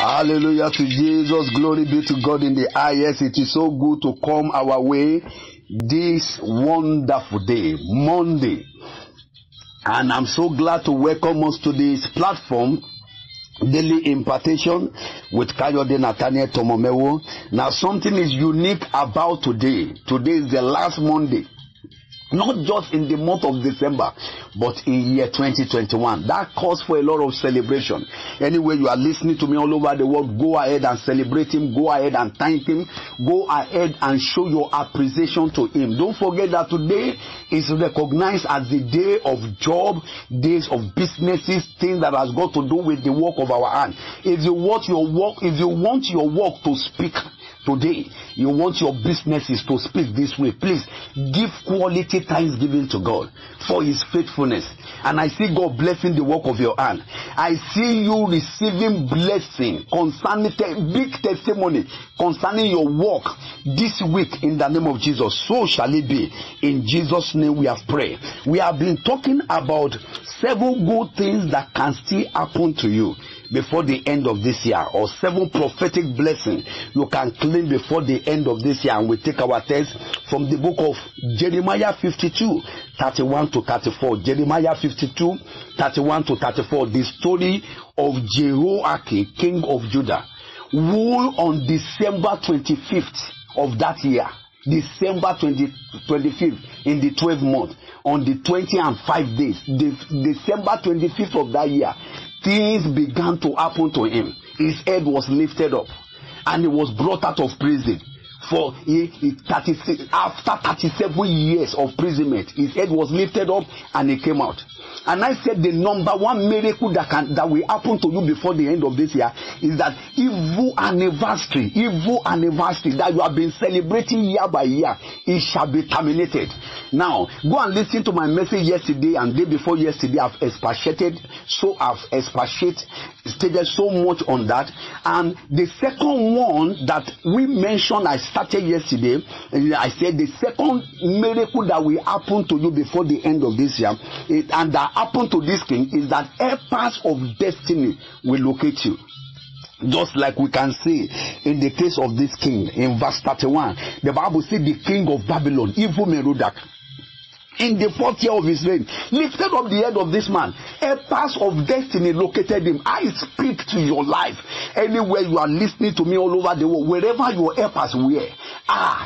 Hallelujah to Jesus. Glory be to God in the highest. It is so good to come our way this wonderful day, Monday. And I'm so glad to welcome us to this platform, Daily Impartation with Kayode Nathaniel Tomomewo. Now something is unique about today. Today is the last Monday. Not just in the month of December, but in year 2021. That calls for a lot of celebration. Anyway, you are listening to me all over the world, go ahead and celebrate him. Go ahead and thank him. Go ahead and show your appreciation to him. Don't forget that today is recognized as the day of job, days of businesses, things that has got to do with the work of our hand. If you want your work to speak today, you want your businesses to speak this way, please give quality thanksgiving to God for his faithfulness. And I see God blessing the work of your hand. I see you receiving blessing concerning big testimony concerning your work this week in the name of Jesus. So shall it be. In Jesus' name we have prayed. We have been talking about 7 good things that can still happen to you before the end of this year, or 7 prophetic blessings you can claim before the end of this year. And we take our text from the book of Jeremiah 52, 31 to 34. Jeremiah 52, 31 to 34. The story of Jehoiakim, king of Judah, who on December 25th of that year, December 25th in the 12th month, on the 20 and 5 days, December 25th of that year, things began to happen to him. His head was lifted up and he was brought out of prison. For after 37 years of imprisonment, his head was lifted up and he came out. And I said the number 1 miracle that will happen to you before the end of this year is that evil anniversary that you have been celebrating year by year, it shall be terminated. Now, go and listen to my message yesterday and day before yesterday. I've stated so much on that. And the second one that we mentioned, I started yesterday, I said the second miracle that will happen to you before the end of this year, and that happened to this king, is that helpers of destiny will locate you. Just like we can see in the case of this king in verse 31. The Bible says the king of Babylon, Evil Merodach, in the 4th year of his reign, lifted up the head of this man. Helpers of destiny located him. I speak to your life. Anywhere you are listening to me all over the world, wherever your helpers were,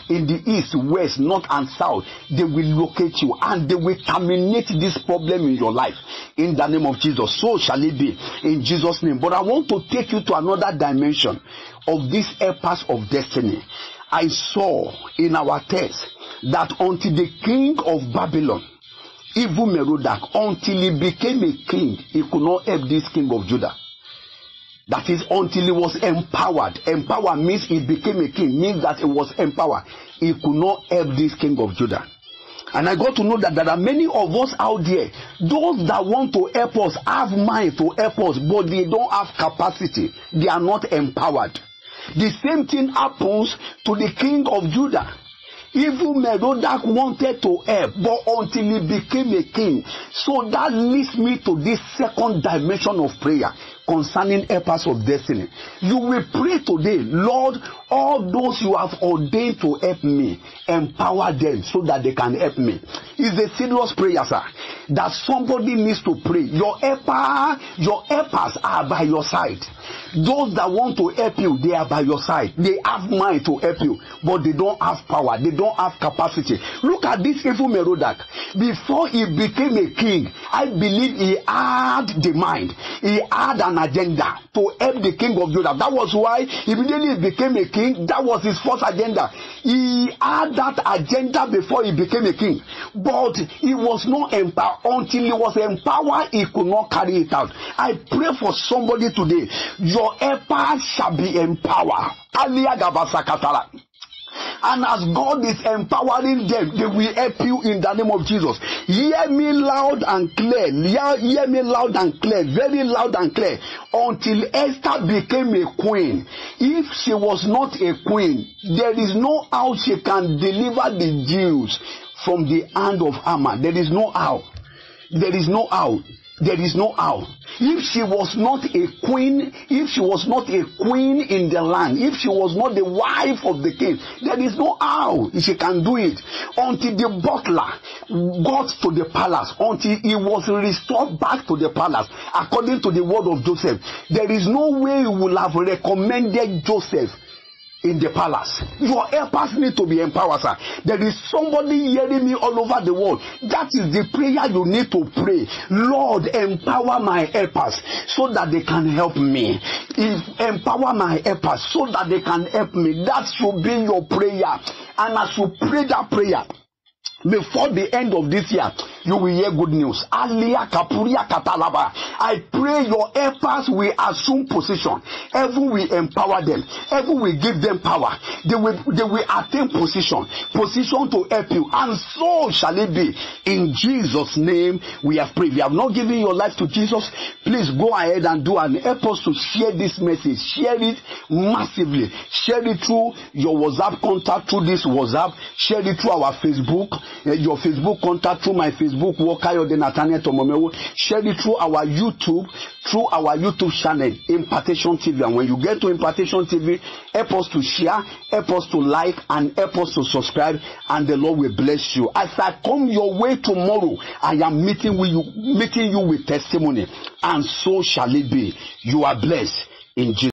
in the east, west, north and south, they will locate you and they will terminate this problem in your life. In the name of Jesus. So shall it be in Jesus' name. But I want to take you to another dimension of these helpers of destiny. I saw in our text that until the king of Babylon, Evil Merodach, until he became a king, he could not help this king of Judah. That is, until he was empowered. Empower means he became a king, means that he was empowered. He could not help this king of Judah. And I got to know that there are many of us out there, those that want to help us, have mind to help us, but they don't have capacity. They are not empowered. The same thing happens to the king of Judah. Evil Merodach wanted to help, but until he became a king. So that leads me to this second dimension of prayer concerning helpers of destiny. You will pray today, Lord, all those you have ordained to help me, empower them so that they can help me. It's a serious prayer, sir, that somebody needs to pray. Your helpers are by your side. Those that want to help you, they are by your side. They have mind to help you, but they don't have power. They don't have capacity. Look at this Evil Merodach. Before he became a king, I believe he had the mind. He had an agenda to help the king of Judah. That was why immediately he became a king. That was his first agenda. He had that agenda before he became a king, but he was not empowered. Until he was empowered, he could not carry it out. I pray for somebody today. Your helpers shall be empowered. And as God is empowering them, they will help you in the name of Jesus. Hear me loud and clear. Hear me loud and clear. Very loud and clear. Until Esther became a queen. If she was not a queen, there is no how she can deliver the Jews from the hand of Haman. There is no how. There is no how. There is no how. If she was not a queen, if she was not a queen in the land, if she was not the wife of the king, there is no how she can do it. Until the butler got to the palace, until he was restored back to the palace, according to the word of Joseph, there is no way he will have recommended Joseph in the palace. Your helpers need to be empowered, sir. There is somebody hearing me all over the world. That is the prayer you need to pray. Lord, empower my helpers so that they can help me. Empower my helpers so that they can help me. That should be your prayer. And as you pray that prayer, before the end of this year, you will hear good news. I pray your helpers will assume position. Heaven will empower them. Heaven will give them power. They will attain position to help you. And so shall it be. In Jesus' name we have prayed. If you have not given your life to Jesus, please go ahead and do and help us to share this message. Share it massively. Share it through your WhatsApp contact, through this WhatsApp. Share it through our Facebook. Your Facebook contact, through my Facebook, Wokayode Nathaniel Tomomewo. Share it through our YouTube channel, Impartation TV. And when you get to Impartation TV, help us to share, help us to like, and help us to subscribe, and the Lord will bless you. As I come your way tomorrow, I am meeting you with testimony, and so shall it be. You are blessed in Jesus.